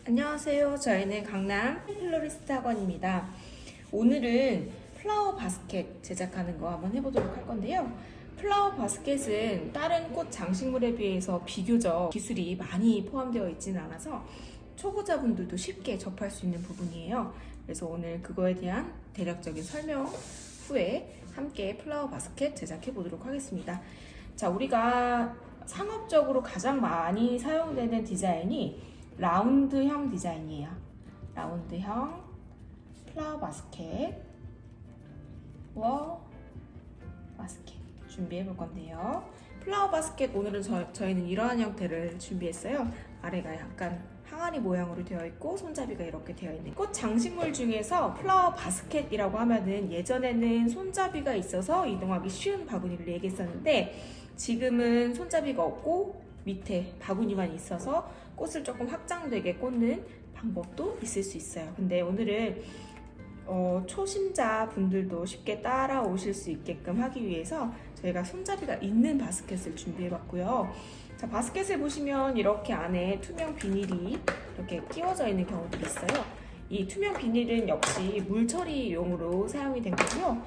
안녕하세요. 저희는 강남 플로리스트 학원입니다. 오늘은 플라워 바스켓 제작하는 거 한번 해보도록 할 건데요. 플라워 바스켓은 다른 꽃 장식물에 비해서 비교적 기술이 많이 포함되어 있지는 않아서 초보자분들도 쉽게 접할 수 있는 부분이에요. 그래서 오늘 그거에 대한 대략적인 설명 후에 함께 플라워 바스켓 제작해 보도록 하겠습니다. 자, 우리가 상업적으로 가장 많이 사용되는 디자인이 라운드형 디자인이에요. 라운드형 플라워 바스켓 바스켓 준비해 볼 건데요. 플라워 바스켓 오늘은 저희는 이러한 형태를 준비했어요. 아래가 약간 항아리 모양으로 되어 있고 손잡이가 이렇게 되어 있는 꽃 장식물 중에서 플라워 바스켓이라고 하면은 예전에는 손잡이가 있어서 이동하기 쉬운 바구니를 얘기했었는데 지금은 손잡이가 없고 밑에 바구니만 있어서 꽃을 조금 확장되게 꽂는 방법도 있을 수 있어요. 근데 오늘은 초심자 분들도 쉽게 따라오실 수 있게끔 하기 위해서 저희가 손잡이가 있는 바스켓을 준비해 봤고요. 자, 바스켓을 보시면 이렇게 안에 투명 비닐이 이렇게 끼워져 있는 경우들이 있어요. 이 투명 비닐은 역시 물 처리용으로 사용이 된 거고요.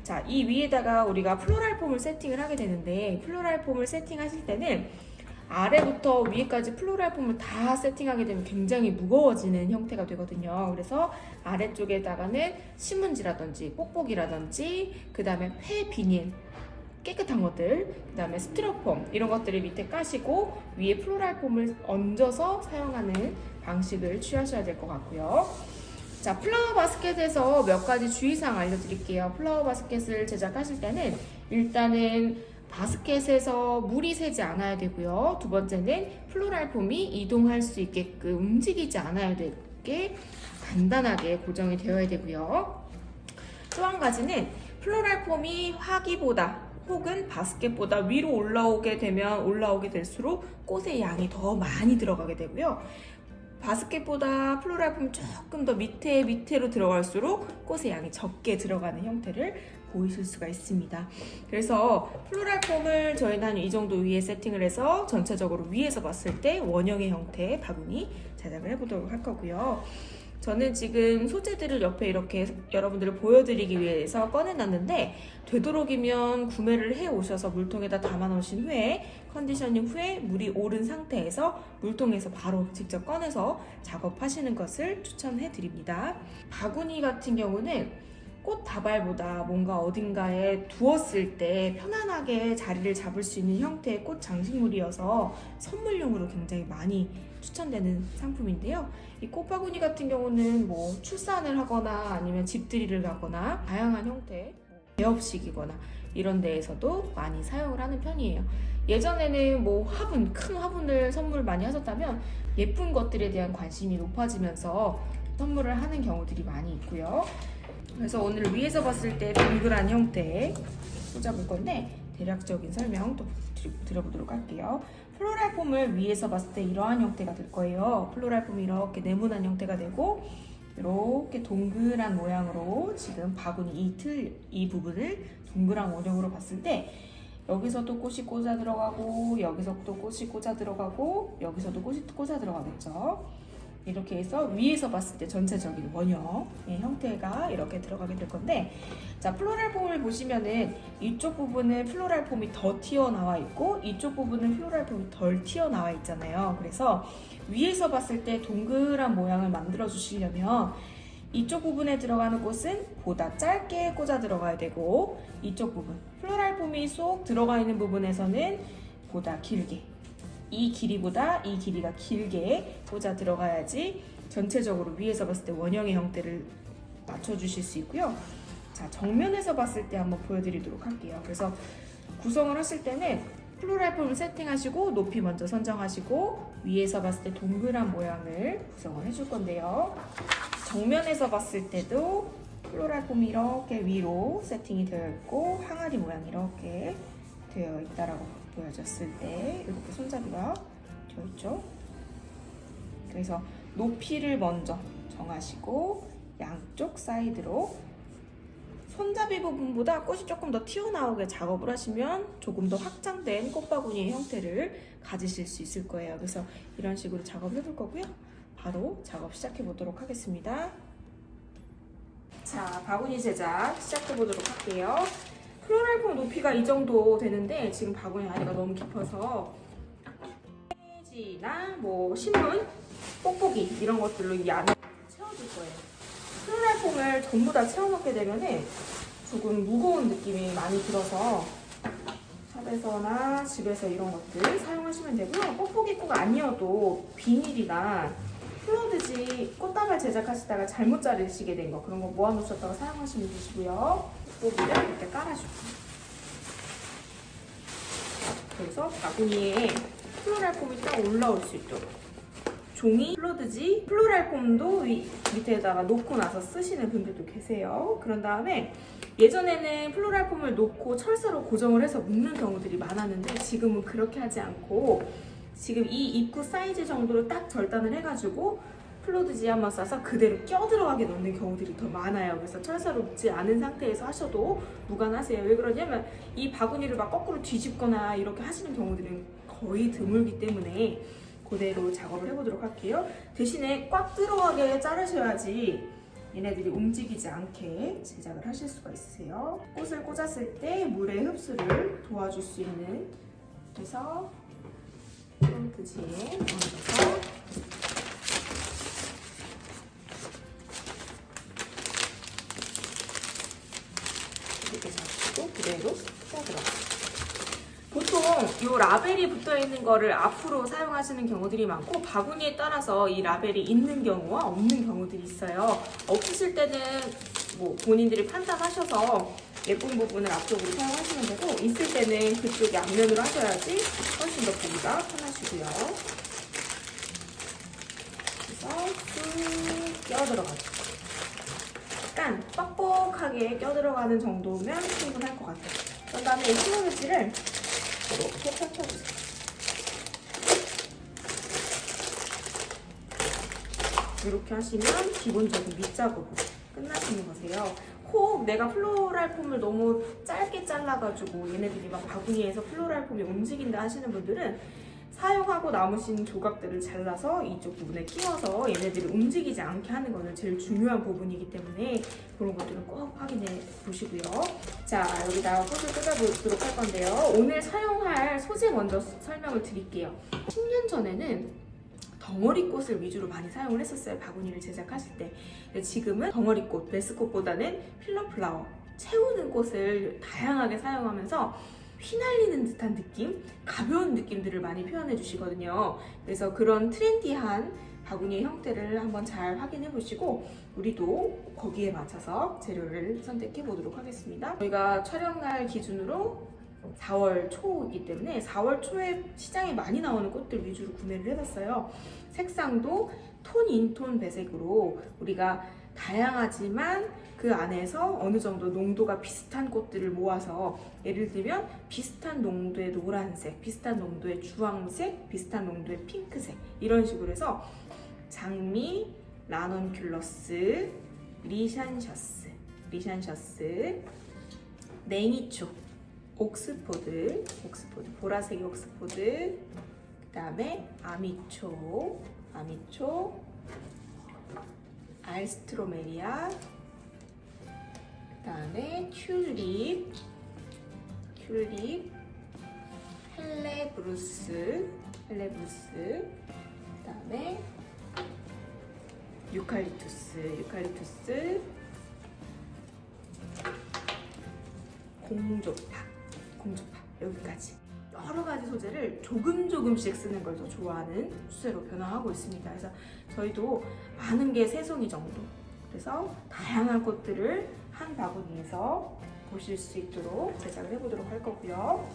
자, 이 위에다가 우리가 플로랄 폼을 세팅을 하게 되는데 플로랄 폼을 세팅하실 때는 아래부터 위에까지 플로랄 폼을 다 세팅하게 되면 굉장히 무거워지는 형태가 되거든요. 그래서 아래쪽에다가는 신문지라든지 뽁뽁이라든지 그 다음에 폐 비닐 깨끗한 것들, 그 다음에 스티로폼 이런 것들을 밑에 까시고 위에 플로랄 폼을 얹어서 사용하는 방식을 취하셔야 될 것 같고요. 자, 플라워 바스켓에서 몇 가지 주의사항 알려드릴게요. 플라워 바스켓을 제작하실 때는 일단은 바스켓에서 물이 새지 않아야 되고요. 두 번째는 플로랄 폼이 이동할 수 있게끔 움직이지 않아야 되게 간단하게 고정이 되어야 되고요. 또 한 가지는 플로랄 폼이 화기보다 혹은 바스켓보다 위로 올라오게 될수록 꽃의 양이 더 많이 들어가게 되고요. 바스켓보다 플로랄 폼 조금 더 밑으로 들어갈수록 꽃의 양이 적게 들어가는 형태를 보이실 수가 있습니다. 그래서 플로랄 폼을 저희는 한 이 정도 위에 세팅을 해서 전체적으로 위에서 봤을 때 원형의 형태의 바구니 제작을 해보도록 할 거고요. 저는 지금 소재들을 옆에 이렇게 여러분들을 보여드리기 위해서 꺼내놨는데 되도록이면 구매를 해 오셔서 물통에다 담아 놓으신 후에 컨디셔닝 후에 물이 오른 상태에서 물통에서 바로 직접 꺼내서 작업하시는 것을 추천해 드립니다. 바구니 같은 경우는 꽃 다발보다 뭔가 어딘가에 두었을 때 편안하게 자리를 잡을 수 있는 형태의 꽃 장식물이어서 선물용으로 굉장히 많이 추천되는 상품인데요. 이 꽃바구니 같은 경우는 뭐 출산을 하거나 아니면 집들이를 하거나 다양한 형태, 개업식이거나 이런 데에서도 많이 사용을 하는 편이에요. 예전에는 뭐 큰 화분을 선물 많이 하셨다면 예쁜 것들에 대한 관심이 높아지면서 선물을 하는 경우들이 많이 있고요. 그래서 오늘 위에서 봤을 때 동그란 형태 꽂아볼 건데 대략적인 설명 또 드려보도록 할게요. 플로랄 폼을 위에서 봤을 때 이러한 형태가 될 거예요. 플로랄 폼이 이렇게 네모난 형태가 되고 이렇게 동그란 모양으로 지금 바구니 이 부분을 동그란 원형으로 봤을 때 여기서도 꽃이 꽂아 들어가고 여기서도 꽃이 꽂아 들어가고 여기서도 꽃이 꽂아 들어가겠죠. 이렇게 해서 위에서 봤을 때 전체적인 원형의 형태가 이렇게 들어가게 될 건데, 자, 플로랄 폼을 보시면은 이쪽 부분은 플로랄 폼이 더 튀어나와 있고 이쪽 부분은 플로랄 폼이 덜 튀어나와 있잖아요. 그래서 위에서 봤을 때 동그란 모양을 만들어 주시려면 이쪽 부분에 들어가는 꽃은 보다 짧게 꽂아 들어가야 되고 이쪽 부분 플로랄 폼이 쏙 들어가 있는 부분에서는 보다 길게, 이 길이보다 이 길이가 길게 꽂아 들어가야지 전체적으로 위에서 봤을 때 원형의 형태를 맞춰주실 수 있고요. 자, 정면에서 봤을 때 한번 보여드리도록 할게요. 그래서 구성을 하실 때는 플로랄 폼을 세팅하시고 높이 먼저 선정하시고 위에서 봤을 때 동그란 모양을 구성을 해줄 건데요. 정면에서 봤을 때도 플로랄 폼이 이렇게 위로 세팅이 되어 있고 항아리 모양이 이렇게 되어 있다라고 보여졌을 때 이렇게 손잡이가 되어 있죠. 그래서 높이를 먼저 정하시고 양쪽 사이드로 손잡이 부분보다 꽃이 조금 더 튀어나오게 작업을 하시면 조금 더 확장된 꽃바구니의 형태를 가지실 수 있을 거예요. 그래서 이런 식으로 작업을 해볼 거고요. 바로 작업 시작해 보도록 하겠습니다. 자, 바구니 제작 시작해 보도록 할게요. 플로랄 폼 높이가 이 정도 되는데 지금 바구니 안에가 너무 깊어서 페이지나 뭐 신문, 뽁뽁이 이런 것들로 이 안에 채워줄 거예요. 플로랄 폼을 전부 다 채워넣게 되면은 조금 무거운 느낌이 많이 들어서 샵에서나 집에서 이런 것들 사용하시면 되고요. 뽁뽁이 꼭 아니어도 비닐이나 플로드지 꽃다발 제작하시다가 잘못 자르시게 된 거 그런 거 모아놓으셨다가 사용하시면 되시고요. 뽁뽁이를 이렇게 깔아줄게요. 그래서 바구니에 플로랄 폼이 딱 올라올 수 있도록 종이 플로드지 플로랄 폼도 밑에다가 놓고 나서 쓰시는 분들도 계세요. 그런 다음에 예전에는 플로랄 폼을 놓고 철사로 고정을 해서 묶는 경우들이 많았는데 지금은 그렇게 하지 않고 지금 이 입구 사이즈 정도로 딱 절단을 해가지고 플로드지 한번 싸서 그대로 껴들어가게 넣는 경우들이 더 많아요. 그래서 철사로 묶지 않은 상태에서 하셔도 무관하세요. 왜 그러냐면 이 바구니를 막 거꾸로 뒤집거나 이렇게 하시는 경우들은 거의 드물기 때문에 그대로 작업을 해보도록 할게요. 대신에 꽉 들어가게 자르셔야지 얘네들이 움직이지 않게 제작을 하실 수가 있으세요. 꽃을 꽂았을 때 물의 흡수를 도와줄 수 있는 그래서 플로드지에 얹어서 이렇게 잡고 그대로 껴들어가요. 보통 이 라벨이 붙어 있는 거를 앞으로 사용하시는 경우들이 많고 바구니에 따라서 이 라벨이 있는 경우와 없는 경우들이 있어요. 없으실 때는 뭐 본인들이 판단하셔서 예쁜 부분을 앞쪽으로 사용하시면 되고 있을 때는 그쪽이 앞면으로 하셔야지 훨씬 더 보기가 편하시고요. 그래서 쭉 껴들어가죠. 약간 뻑뻑하게 껴들어가는 정도면 충분할 것 같아요. 그 다음에 이 플로드지를 이렇게 펼쳐주세요. 이렇게 하시면 기본적인 밑작업으로 끝나시는 거세요. 혹 내가 플로랄 폼을 너무 짧게 잘라가지고 얘네들이 막 바구니에서 플로랄 폼이 움직인다 하시는 분들은 사용하고 남으신 조각들을 잘라서 이쪽 부분에 끼워서 얘네들이 움직이지 않게 하는 거는 제일 중요한 부분이기 때문에 그런 것들은 꼭 확인해 보시고요. 자, 여기다가 꽃을 꽂아보도록 할 건데요. 오늘 사용할 소재 먼저 설명을 드릴게요. 10년 전에는 덩어리꽃을 위주로 많이 사용을 했었어요. 바구니를 제작하실 때. 근데 지금은 덩어리꽃, 베스꽃보다는 필러플라워, 채우는 꽃을 다양하게 사용하면서 휘날리는 듯한 느낌, 가벼운 느낌들을 많이 표현해 주시거든요. 그래서 그런 트렌디한 바구니의 형태를 한번 잘 확인해 보시고 우리도 거기에 맞춰서 재료를 선택해 보도록 하겠습니다. 저희가 촬영날 기준으로 4월 초이기 때문에 4월 초에 시장에 많이 나오는 꽃들 위주로 구매를 해봤어요. 색상도 톤 인톤 배색으로 우리가 다양하지만 그 안에서 어느 정도 농도가 비슷한 꽃들을 모아서 예를 들면 비슷한 농도의 노란색, 비슷한 농도의 주황색, 비슷한 농도의 핑크색 이런 식으로 해서 장미, 라넌큘러스, 리샨셔스, 냉이초, 옥스포드, 보라색이 옥스포드, 그 다음에 아미초, 알스트로메리아, 그 다음에 튤립, 헬레브루스, 그 다음에 유칼립투스, 공조파 여기까지 여러 가지 소재를 조금씩 쓰는 걸 더 좋아하는 추세로 변화하고 있습니다. 그래서 저희도 많은 게 3송이 정도 그래서 다양한 꽃들을 한 바구니에서 보실 수 있도록 제작을 해보도록 할 거고요.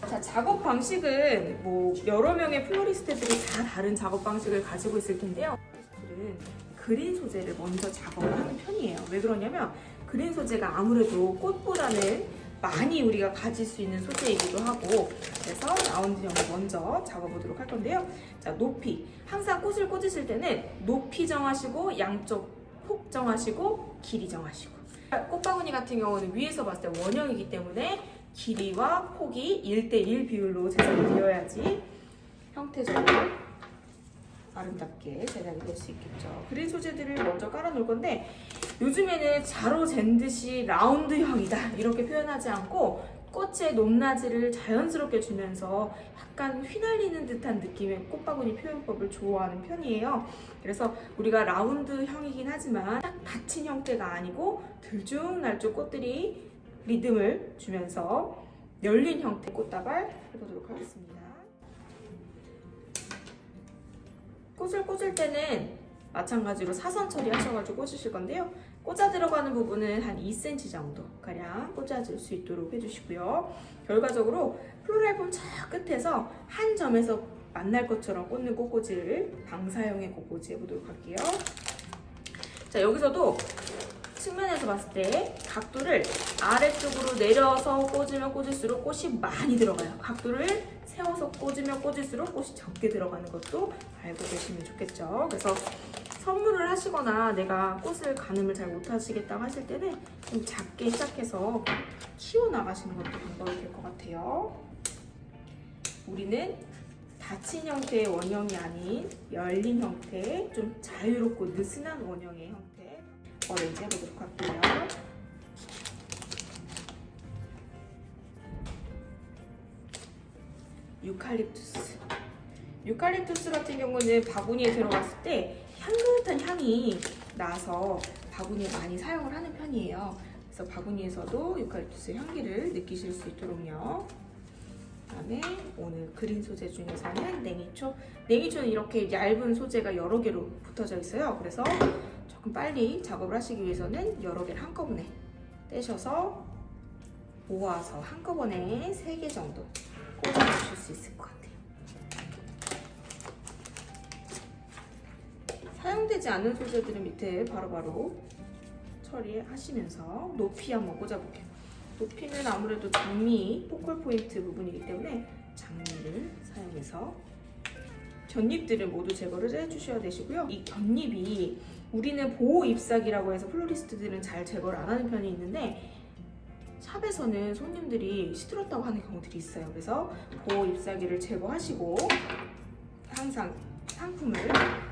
자, 작업 방식은 뭐 여러 명의 플로리스트들이 다 다른 작업 방식을 가지고 있을 텐데요. 플로리스트들은 그린 소재를 먼저 작업을 하는 편이에요. 왜 그러냐면 그린 소재가 아무래도 꽃보다는 많이 우리가 가질 수 있는 소재이기도 하고 그래서 라운드형을 먼저 잡아보도록 할 건데요. 자, 높이. 항상 꽃을 꽂으실 때는 높이 정하시고 양쪽 폭 정하시고 길이 정하시고 꽃바구니 같은 경우는 위에서 봤을 때 원형이기 때문에 길이와 폭이 1:1 비율로 제작이 되어야지 형태적으로 아름답게 제작이 될 수 있겠죠. 그린 소재들을 먼저 깔아 놓을 건데 요즘에는 자로 잰 듯이 라운드형이다 이렇게 표현하지 않고 꽃의 높낮이를 자연스럽게 주면서 약간 휘날리는 듯한 느낌의 꽃바구니 표현법을 좋아하는 편이에요. 그래서 우리가 라운드형이긴 하지만 딱 받친 형태가 아니고 들쭉날쭉 꽃들이 리듬을 주면서 열린 형태 꽃다발 해보도록 하겠습니다. 꽃을 꽂을 때는 마찬가지로 사선 처리하셔가지고 꽂으실 건데요. 꽂아 들어가는 부분은 한 2cm 정도 가량 꽂아줄 수 있도록 해주시고요. 결과적으로 플로랄 폼 저 끝에서 한 점에서 만날 것처럼 꽂는 꽃꽂이를 방사형의 꽃꽂이 해보도록 할게요. 자, 여기서도 측면에서 봤을 때 각도를 아래쪽으로 내려서 꽂으면 꽂을수록 꽃이 많이 들어가요. 각도를 세워서 꽂으면 꽂을수록 꽃이 적게 들어가는 것도 알고 계시면 좋겠죠. 그래서 선물을 하시거나 내가 꽃을 가늠을 잘 못하시겠다고 하실 때는 좀 작게 시작해서 키워나가시는 것도 방법이 될 것 같아요. 우리는 닫힌 형태의 원형이 아닌 열린 형태, 좀 자유롭고 느슨한 원형의 형태 어레인지 해보도록 할게요. 유칼립투스 같은 경우는 바구니에 들어갔을 때 향긋한 향이 나서 바구니에 많이 사용을 하는 편이에요. 그래서 바구니에서도 유칼립투스 향기를 느끼실 수 있도록요. 그다음에 오늘 그린 소재 중에서는 냉이초. 냉이초는 이렇게 얇은 소재가 여러 개로 붙어져 있어요. 그래서 조금 빨리 작업을 하시기 위해서는 여러 개를 한꺼번에 떼셔서 모아서 한꺼번에 3개 정도 꽂아주실 수 있을 것 같아요. 사용되지 않는 소재들은 밑에 바로바로 처리하시면서 높이 한번 꽂아볼게요. 높이는 아무래도 장미, 포컬 포인트 부분이기 때문에 장미를 사용해서 곁잎들은 모두 제거를 해주셔야 되시고요. 이 곁잎이 우리는 보호 잎사귀라고 해서 플로리스트들은 잘 제거를 안 하는 편이 있는데 샵에서는 손님들이 시들었다고 하는 경우들이 있어요. 그래서 보호 잎사귀를 제거하시고 항상 상품을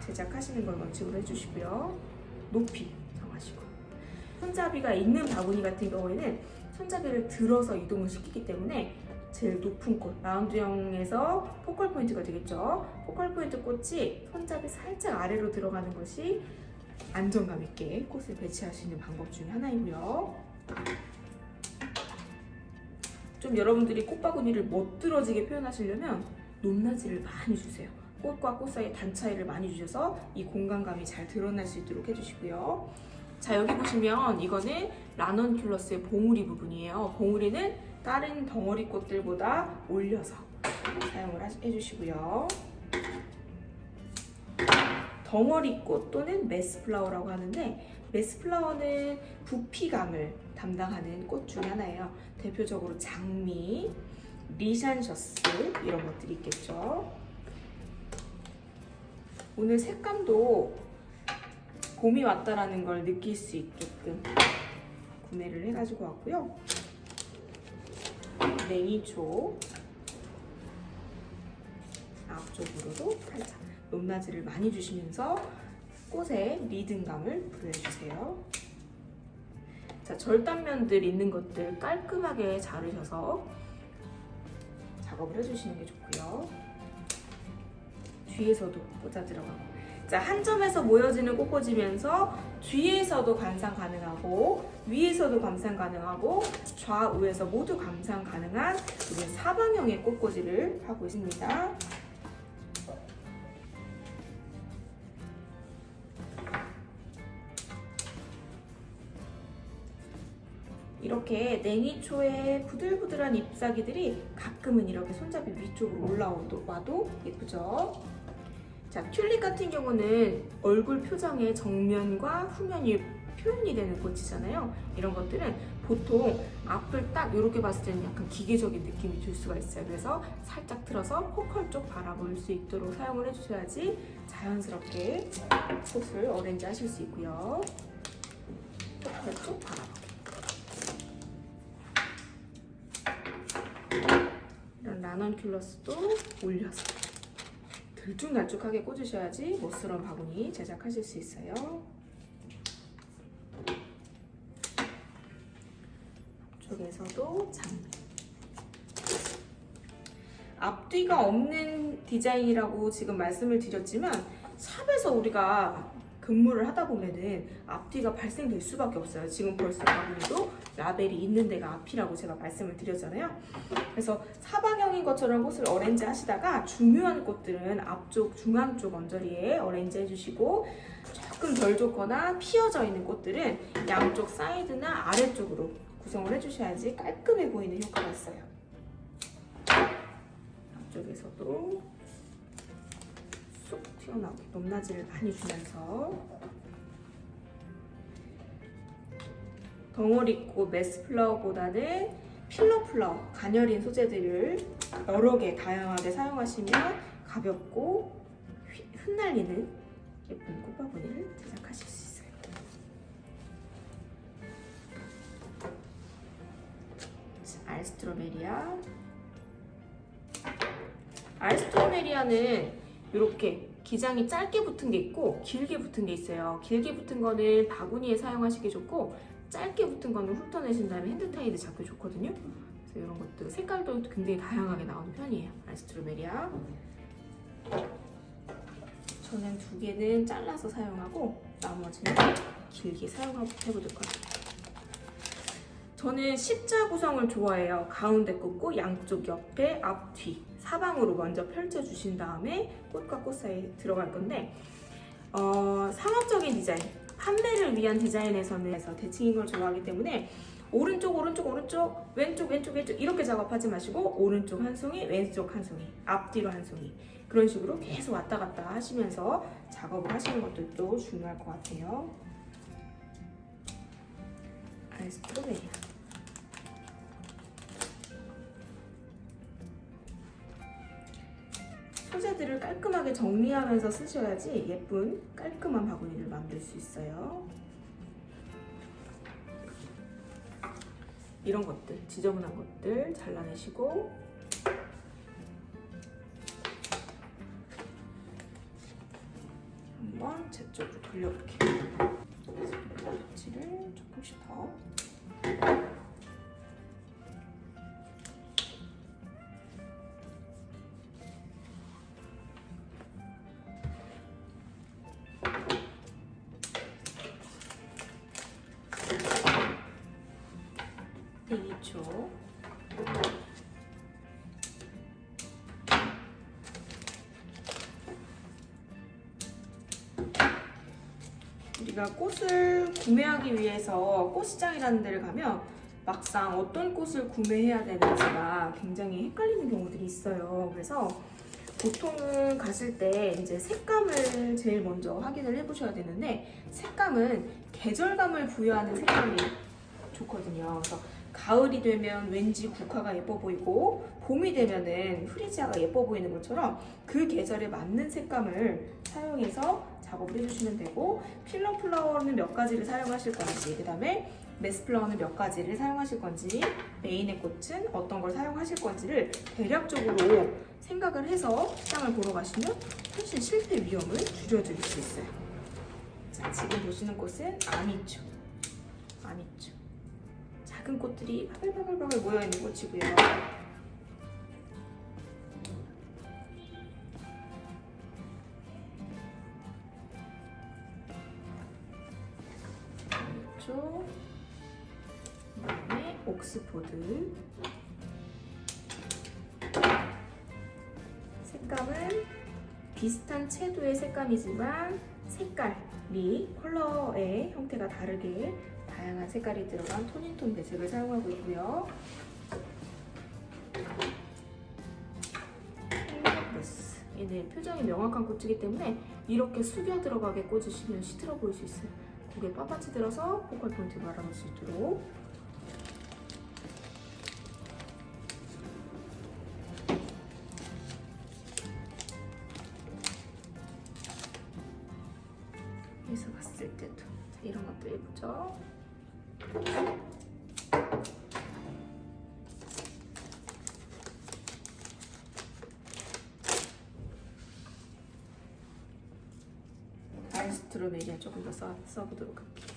제작하시는 걸 원칙으로 해주시고요. 높이 정하시고 손잡이가 있는 바구니 같은 경우에는 손잡이를 들어서 이동을 시키기 때문에 제일 높은 꽃, 라운드형에서 포컬 포인트가 되겠죠. 포컬 포인트 꽃이 손잡이 살짝 아래로 들어가는 것이 안정감 있게 꽃을 배치할 수 있는 방법 중에 하나이고요. 좀 여러분들이 꽃바구니를 멋들어지게 표현하시려면 높낮이를 많이 주세요. 꽃과 꽃 사이의 단 차이를 많이 주셔서 이 공간감이 잘 드러날 수 있도록 해주시고요. 자, 여기 보시면 이거는 라넌큘러스의 봉우리 부분이에요. 봉우리는 다른 덩어리 꽃들보다 올려서 사용을 해주시고요. 덩어리꽃 또는 메스플라워라고 하는데 메스플라워는 부피감을 담당하는 꽃 중에 하나예요. 대표적으로 장미, 리샨셔스 이런 것들이 있겠죠. 오늘 색감도 봄이 왔다라는 걸 느낄 수 있게끔 구매를 해가지고 왔고요. 냉이초 앞쪽으로도 살짝 높낮이를 많이 주시면서 꽃의 리듬감을 부여해주세요. 자, 절단면들 있는 것들 깔끔하게 자르셔서 작업을 해주시는 게 좋고요. 뒤에서도 꽂아 들어가고. 자, 한 점에서 모여지는 꽃꽂이면서 뒤에서도 감상 가능하고 위에서도 감상 가능하고 좌우에서 모두 감상 가능한 우리 사방형의 꽃꽂이를 하고 있습니다. 이렇게 냉이초의 부들부들한 잎사귀들이 가끔은 이렇게 손잡이 위쪽으로 올라와도 예쁘죠? 자, 튤립 같은 경우는 얼굴 표정의 정면과 후면이 표현이 되는 꽃이잖아요. 이런 것들은 보통 앞을 딱 이렇게 봤을 때는 약간 기계적인 느낌이 들 수가 있어요. 그래서 살짝 틀어서 포컬 쪽 바라볼 수 있도록 사용을 해주셔야지 자연스럽게 꽃을 어레인지 하실 수 있고요. 포컬 쪽 바라보기. 이런 라넌큘러스도 올려서 들쭉날쭉하게 꽂으셔야지 멋스러운 바구니 제작하실 수 있어요. 쪽에서도 장미. 앞뒤가 없는 디자인이라고 지금 말씀을 드렸지만 샵에서 우리가 근무를 하다 보면은 앞뒤가 발생될 수밖에 없어요. 지금 벌써 바구니도 라벨이 있는 데가 앞이라고 제가 말씀을 드렸잖아요. 그래서 사방형인 것처럼 꽃을 어레인지 하시다가 중요한 꽃들은 앞쪽, 중앙 쪽 언저리에 어레인지 해주시고, 조금 덜 좋거나 피어져 있는 꽃들은 양쪽 사이드나 아래쪽으로 구성을 해주셔야지 깔끔해 보이는 효과가 있어요. 앞쪽에서도 쏙 튀어나오게 높낮이를 많이 주면서 덩어리꽃 메스플라워보다는 필러플라워, 가녀린 소재들을 여러 개 다양하게 사용하시면 가볍고 흩날리는 예쁜 꽃바구니를 제작하실 수 있어요. 알스트로메리아. 알스트로메리아는 이렇게 기장이 짧게 붙은 게 있고 길게 붙은 게 있어요. 길게 붙은 거는 바구니에 사용하시기 좋고, 짧게 붙은 거는 훑어내신 다음에 핸드타이드 잡기 좋거든요. 그래서 이런 것도 색깔도 굉장히 다양하게 나오는 편이에요. 알스트로메리아. 저는 2개는 잘라서 사용하고 나머지는 길게 사용해보도록 할게요. 저는 십자 구성을 좋아해요. 가운데 꽂고 양쪽 옆에 앞, 뒤, 사방으로 먼저 펼쳐주신 다음에 꽃과 꽃 사이에 들어갈 건데, 상업적인 디자인, 판매를 위한 디자인에서는 대칭인 걸 좋아하기 때문에 오른쪽, 오른쪽, 오른쪽, 왼쪽, 왼쪽, 왼쪽 이렇게 작업하지 마시고 오른쪽 한 송이, 왼쪽 한 송이, 앞뒤로 한 송이, 그런 식으로 계속 왔다 갔다 하시면서 작업을 하시는 것도 중요할 것 같아요. 알스트로메리아. 소재들을 깔끔하게 정리하면서 쓰셔야지 예쁜 깔끔한 바구니를 만들 수 있어요. 이런 것들, 지저분한 것들 잘라내시고, 한번 제 쪽으로 돌려볼게요. 껍질을 조금씩 더. 대기초. 우리가 꽃을 구매하기 위해서 꽃시장이라는 데를 가면 막상 어떤 꽃을 구매해야 되는지가 굉장히 헷갈리는 경우들이 있어요. 그래서 보통은 가실 때 이제 색감을 제일 먼저 확인을 해보셔야 되는데, 색감은 계절감을 부여하는 색감이 좋거든요. 그래서 가을이 되면 왠지 국화가 예뻐 보이고, 봄이 되면은 프리지아가 예뻐 보이는 것처럼 그 계절에 맞는 색감을 사용해서 작업을 해주시면 되고, 필러 플라워는 몇 가지를 사용하실 건지, 그 다음에 메스 플라워는 몇 가지를 사용하실 건지, 메인의 꽃은 어떤 걸 사용하실 건지를 대략적으로 생각을 해서 시장을 보러 가시면 훨씬 실패 위험을 줄여줄 수 있어요. 자, 지금 보시는 꽃은 아미추. 아미추. 작은 꽃들이 바글바글바글 모여있는 꽃이고요. 아미추. 그다음에 옥스포드. 색감은 비슷한 채도의 색감이지만 색깔이 컬러의 형태가 다르게 다양한 색깔이 들어간 톤인톤 배색을 사용하고 있고요. 헬리오스. 얘는 표정이 명확한 꽃이기 때문에 이렇게 숙여 들어가게 꽂으시면 시들어 보일 수 있어요. 고개 빳빳이 들어서 포컬 포인트를 알아볼 수 있도록. 여기서 봤을 때도 자, 이런 것도 예쁘죠? 스트로베리아 조금 더 써보도록 할게요.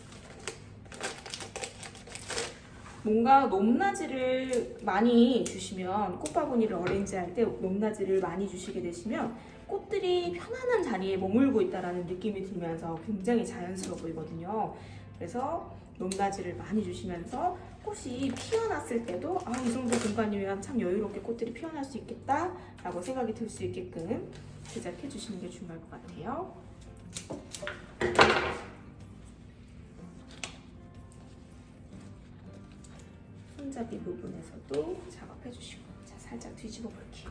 뭔가 높낮이를 많이 주시면, 꽃바구니를 어레인지 할 때 높낮이를 많이 주시게 되시면 꽃들이 편안한 자리에 머물고 있다는 느낌이 들면서 굉장히 자연스러워 보이거든요. 그래서 높낮이를 많이 주시면서 꽃이 피어났을 때도 이 정도 공간이면 참 여유롭게 꽃들이 피어날 수 있겠다 라고 생각이 들 수 있게끔 제작해 주시는 게 중요할 것 같아요. 손잡이 부분에서도 작업해 주시고, 자, 살짝 뒤집어 볼게요.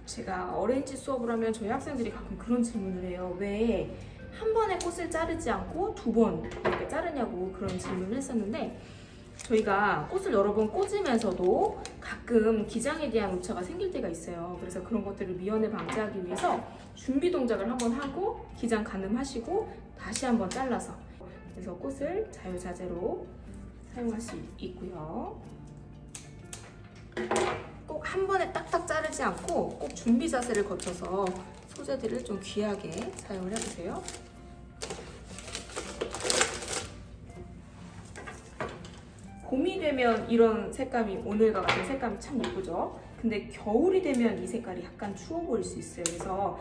제가 어레인지 수업을 하면 저희 학생들이 가끔 그런 질문을 해요. 왜 한 번에 꽃을 자르지 않고 두 번 이렇게 자르냐고 그런 질문을 했었는데, 저희가 꽃을 여러 번 꽂으면서도 가끔 기장에 대한 오차가 생길 때가 있어요. 그래서 그런 것들을 미연에 방지하기 위해서 준비 동작을 한번 하고 기장 가늠하시고 다시 한번 잘라서, 그래서 꽃을 자유자재로 사용할 수 있고요. 꼭 한 번에 딱딱 자르지 않고 꼭 준비 자세를 거쳐서 소재들을 좀 귀하게 사용을 해주세요. 봄이 되면 이런 색감이, 오늘과 같은 색감이 참 예쁘죠? 근데 겨울이 되면 이 색깔이 약간 추워 보일 수 있어요. 그래서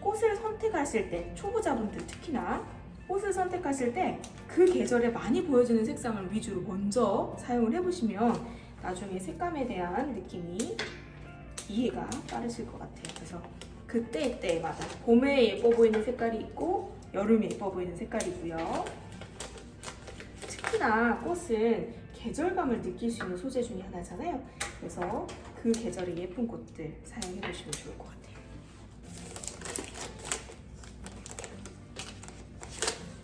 꽃을 선택하실 때, 초보자분들 특히나 꽃을 선택하실 때 그 계절에 많이 보여지는 색상을 위주로 먼저 사용을 해보시면 나중에 색감에 대한 느낌이 이해가 빠르실 것 같아요. 그래서 그때마다 봄에 예뻐 보이는 색깔이 있고 여름에 예뻐 보이는 색깔이 있고요. 특히나 꽃은 계절감을 느낄 수 있는 소재 중에 하나잖아요. 그래서 그 계절의 예쁜 꽃들 사용해 보시면 좋을 것 같아요.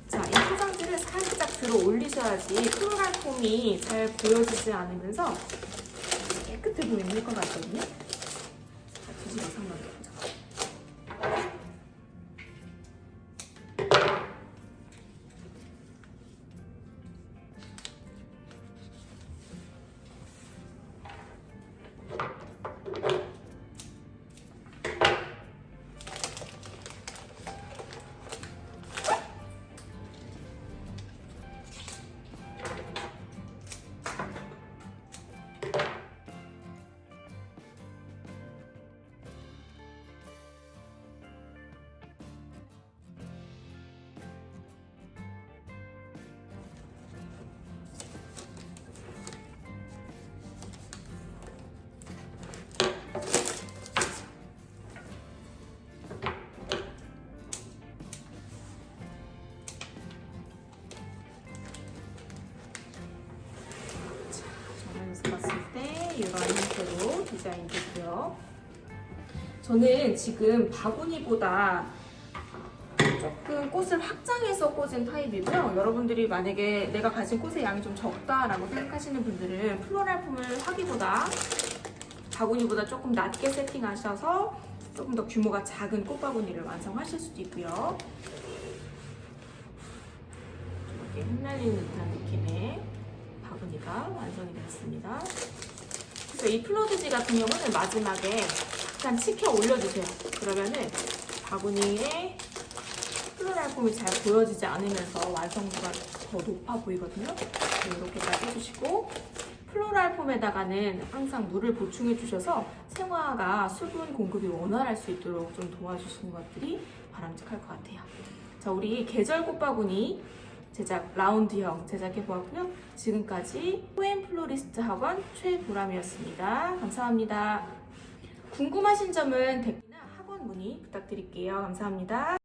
자, 이 포장지를 살짝 들어 올리셔야지 플로랄 폼이 잘 보여지지 않으면서 깨끗해 보이는 것 같거든요. 자, 뒤집어서 한번 보자. 봤을 때 이런 형태로 디자인 되고요. 저는 지금 바구니보다 조금 꽃을 확장해서 꽂은 타입이고요. 여러분들이 만약에 내가 가진 꽃의 양이 좀 적다라고 생각하시는 분들은 플로랄 폼을 하기보다 바구니보다 조금 낮게 세팅하셔서 조금 더 규모가 작은 꽃바구니를 완성하실 수도 있고요. 이렇게 흩날리는 듯한 느낌의 바구니가 완성이 됐습니다. 그래서 이 플로드지 같은 경우는 마지막에 약간 치켜 올려주세요. 그러면은 바구니에 플로랄 폼이 잘 보여지지 않으면서 완성도가 더 높아 보이거든요. 이렇게까지 해주시고 플로랄 폼에다가는 항상 물을 보충해 주셔서 생화가 수분 공급이 원활할 수 있도록 좀 도와주시는 것들이 바람직할 것 같아요. 자, 우리 계절 꽃바구니 제작 라운드형 제작해 보았고요. 지금까지 포엠 플로리스트 학원 최보람이었습니다. 감사합니다. 궁금하신 점은 댓글이나 학원 문의 부탁드릴게요. 감사합니다.